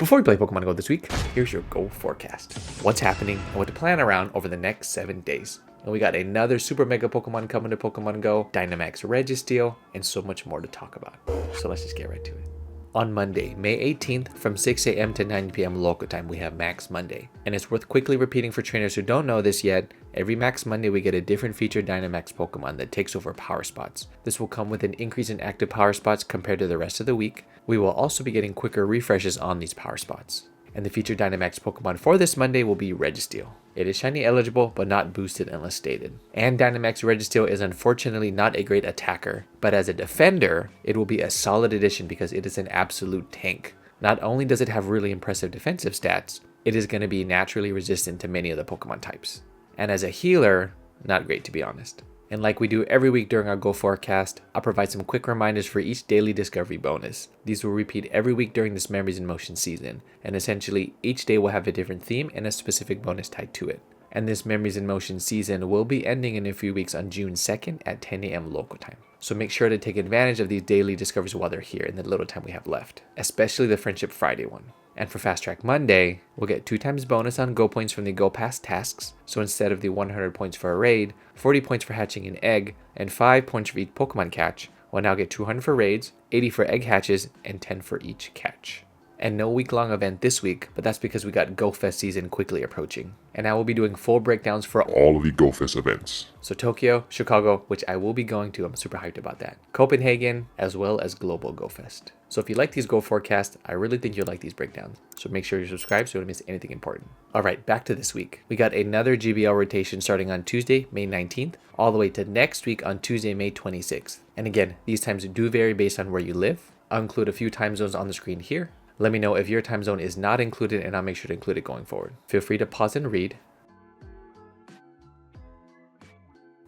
Before we play Pokemon Go this week, here's your Go Forecast. What's happening and what to plan around over the next 7 days. And we got another Super Mega Pokemon coming to Pokemon Go, Dynamax Registeel, and so much more to talk about. So let's just get right to it. On Monday, May 18th, from 6 a.m. to 9 p.m. local time, we have Max Monday. And it's worth quickly repeating for trainers who don't know this yet, every Max Monday we get a different featured Dynamax Pokemon that takes over power spots. This will come with an increase in active power spots compared to the rest of the week. We will also be getting quicker refreshes on these power spots. And the featured Dynamax Pokemon for this Monday will be Registeel. It is shiny eligible, but not boosted unless stated. And Dynamax Registeel is unfortunately not a great attacker, but as a defender, it will be a solid addition because it is an absolute tank. Not only does it have really impressive defensive stats, it is going to be naturally resistant to many of the Pokemon types. And as a healer, not great to be honest. And like we do every week during our Go Forecast, I'll provide some quick reminders for each daily discovery bonus. These will repeat every week during this Memories in Motion season, and essentially each day will have a different theme and a specific bonus tied to it. And this Memories in Motion season will be ending in a few weeks on June 2nd at 10 a.m. local time. So make sure to take advantage of these daily discoveries while they're here in the little time we have left, especially the Friendship Friday one. And for Fast Track Monday, we'll get 2 times bonus on Go points from the Go Pass tasks. So instead of the 100 points for a raid, 40 points for hatching an egg, and 5 points for each Pokemon catch, we'll now get 200 for raids, 80 for egg hatches, and 10 for each catch. And no week-long event this week, but that's because we got Go Fest season quickly approaching. And I will be doing full breakdowns for all of the Go Fest events. So Tokyo, Chicago, which I will be going to, I'm super hyped about that. Copenhagen, as well as Global Go Fest. So if you like these Go Forecasts, I really think you'll like these breakdowns. So make sure you're subscribed so you don't miss anything important. Alright, back to this week. We got another GBL rotation starting on Tuesday, May 19th, all the way to next week on Tuesday, May 26th. And again, these times do vary based on where you live. I'll include a few time zones on the screen here. Let me know if your time zone is not included and I'll make sure to include it going forward. Feel free to pause and read.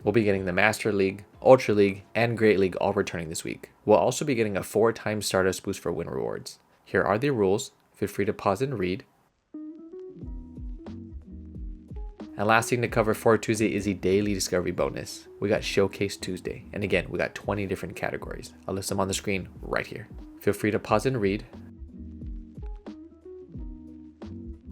We'll be getting the Master League, Ultra League, and Great League all returning this week. We'll also be getting a 4-time Stardust boost for win rewards. Here are the rules. Feel free to pause and read. And last thing to cover for Tuesday is the daily discovery bonus. We got Showcase Tuesday. And again, we got 20 different categories. I'll list them on the screen right here. Feel free to pause and read.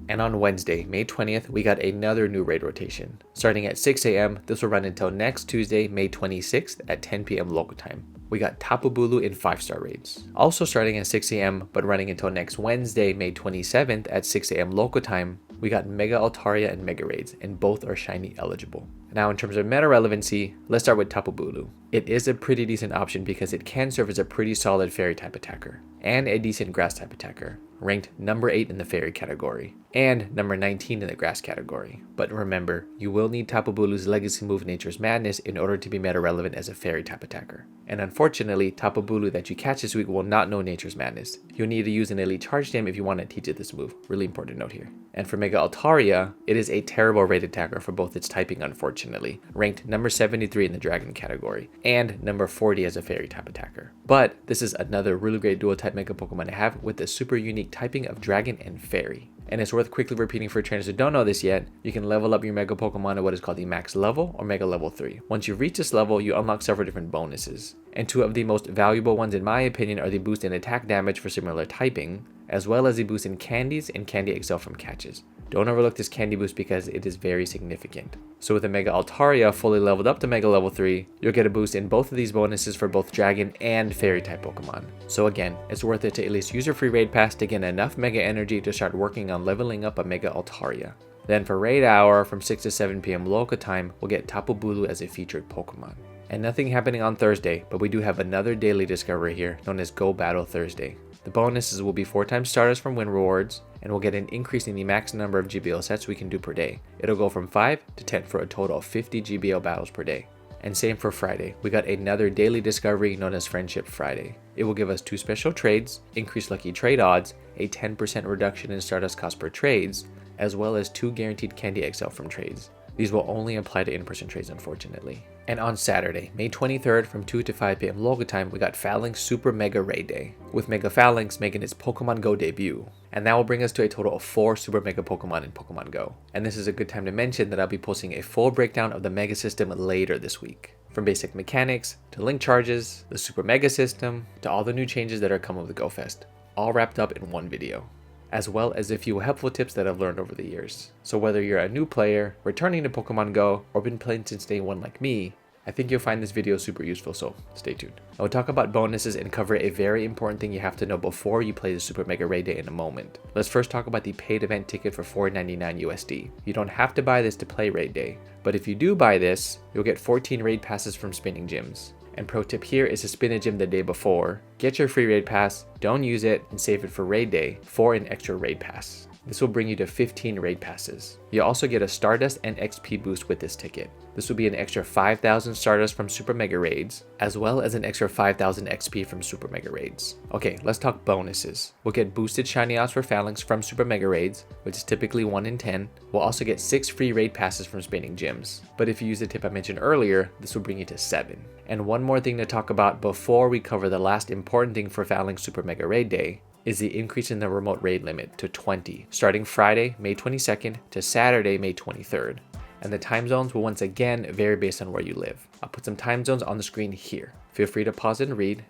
And on Wednesday, May 20th, we got another new raid rotation. Starting at 6 a.m., this will run until next Tuesday, May 26th at 10 p.m. local time. We got Tapu Bulu in 5-star raids. Also starting at 6 a.m., but running until next Wednesday, May 27th at 6 a.m. local time, we got Mega Altaria and Mega Raids, and both are shiny eligible. Now in terms of meta relevancy, let's start with Tapu Bulu. It is a pretty decent option because it can serve as a pretty solid fairy type attacker, and a decent grass type attacker, ranked number 8 in the fairy category, and number 19 in the grass category. But remember, you will need Tapu Bulu's legacy move Nature's Madness in order to be meta relevant as a fairy type attacker. And unfortunately, Tapu Bulu that you catch this week will not know Nature's Madness. You'll need to use an elite charge dam if you want to teach it this move. Really important note here. And for Mega Altaria, it is a terrible raid attacker for both its typing unfortunately, ranked number 73 in the dragon category, and number 40 as a fairy type attacker. But this is another really great dual type Mega Pokemon to have with the super unique typing of dragon and fairy. And it's worth quickly repeating for trainers who don't know this yet, you can level up your Mega Pokemon at what is called the Max level or Mega level 3. Once you reach this level, you unlock several different bonuses. And 2 of the most valuable ones in my opinion are the boost in attack damage for similar typing, as well as the boost in candies and Candy Excel from catches. Don't overlook this candy boost because it is very significant. So with a Mega Altaria fully leveled up to Mega level 3, you'll get a boost in both of these bonuses for both Dragon and Fairy type Pokemon. So again, it's worth it to at least use your free raid pass to get enough Mega energy to start working on leveling up a Mega Altaria. Then for raid hour from 6 to 7 p.m. local time, we'll get Tapu Bulu as a featured Pokemon. And nothing happening on Thursday, but we do have another daily discovery here known as Go Battle Thursday. The bonuses will be 4 times Stardust from win rewards, and we'll get an increase in the max number of GBL sets we can do per day. It'll go from 5 to 10 for a total of 50 GBL battles per day. And same for Friday, we got another daily discovery known as Friendship Friday. It will give us 2 special trades, increased lucky trade odds, a 10% reduction in Stardust cost per trades, as well as 2 guaranteed Candy XL from trades. These will only apply to in-person trades unfortunately. And on Saturday, May 23rd from 2 to 5 p.m. local time, we got Falinks Super Mega Raid Day, with Mega Falinks making its Pokemon Go debut. And that will bring us to a total of 4 Super Mega Pokemon in Pokemon Go. And this is a good time to mention that I'll be posting a full breakdown of the Mega System later this week. From basic mechanics, to link charges, the Super Mega System, to all the new changes that are coming with the Go Fest. All wrapped up in one video. as well as a few helpful tips that I've learned over the years. So whether you're a new player, returning to Pokemon Go, or been playing since day one like me, I think you'll find this video super useful, so stay tuned. I will talk about bonuses and cover a very important thing you have to know before you play the Super Mega Raid Day in a moment. Let's first talk about the paid event ticket for $4.99 USD. You don't have to buy this to play Raid Day, but if you do buy this, you'll get 14 raid passes from spinning gyms. And pro tip here is to spin a gym the day before, get your free raid pass, don't use it, and save it for Raid Day for an extra raid pass. This will bring you to 15 raid passes. You also get a Stardust and XP boost with this ticket. This will be an extra 5,000 Stardust from Super Mega Raids, as well as an extra 5,000 XP from Super Mega Raids. Okay, let's talk bonuses. We'll get boosted shiny outs for Falinks from Super Mega Raids, which is typically 1 in 10. We'll also get 6 free raid passes from spinning gyms. But if you use the tip I mentioned earlier, this will bring you to 7. And one more thing to talk about before we cover the last important thing for Falinks Super Mega Raid Day is the increase in the remote raid limit to 20, starting Friday, May 22nd to Saturday, May 23rd. And the time zones will once again vary based on where you live. I'll put some time zones on the screen here. Feel free to pause and read.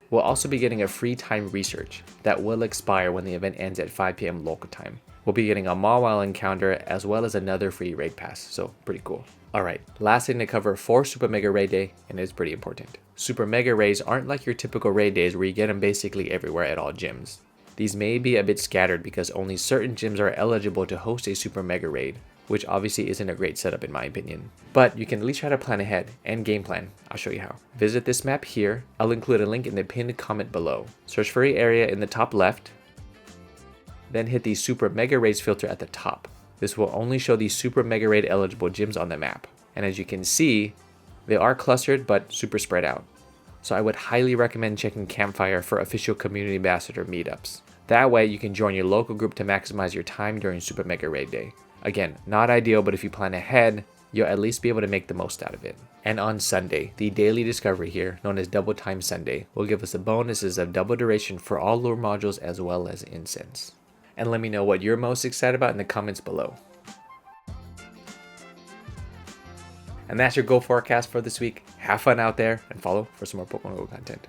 We'll also be getting a free time research that will expire when the event ends at 5 p.m. local time. We'll be getting a Mawile encounter as well as another free raid pass, so pretty cool. Alright, last thing to cover for Super Mega Raid Day, and it's pretty important. Super Mega Raids aren't like your typical raid days where you get them basically everywhere at all gyms. These may be a bit scattered because only certain gyms are eligible to host a Super Mega Raid, which obviously isn't a great setup in my opinion. But you can at least try to plan ahead and game plan. I'll show you how. Visit this map here. I'll include a link in the pinned comment below. Search for your area in the top left, then hit the Super Mega Raids filter at the top. This will only show the Super Mega Raid eligible gyms on the map. And as you can see, they are clustered but super spread out. So I would highly recommend checking Campfire for official community ambassador meetups. That way you can join your local group to maximize your time during Super Mega Raid Day. Again, not ideal, but if you plan ahead, you'll at least be able to make the most out of it. And on Sunday, the daily discovery here, known as Double Time Sunday, will give us the bonuses of double duration for all lure modules as well as incense. And let me know what you're most excited about in the comments below. And that's your Go Forecast for this week. Have fun out there and follow for some more Pokemon Go content.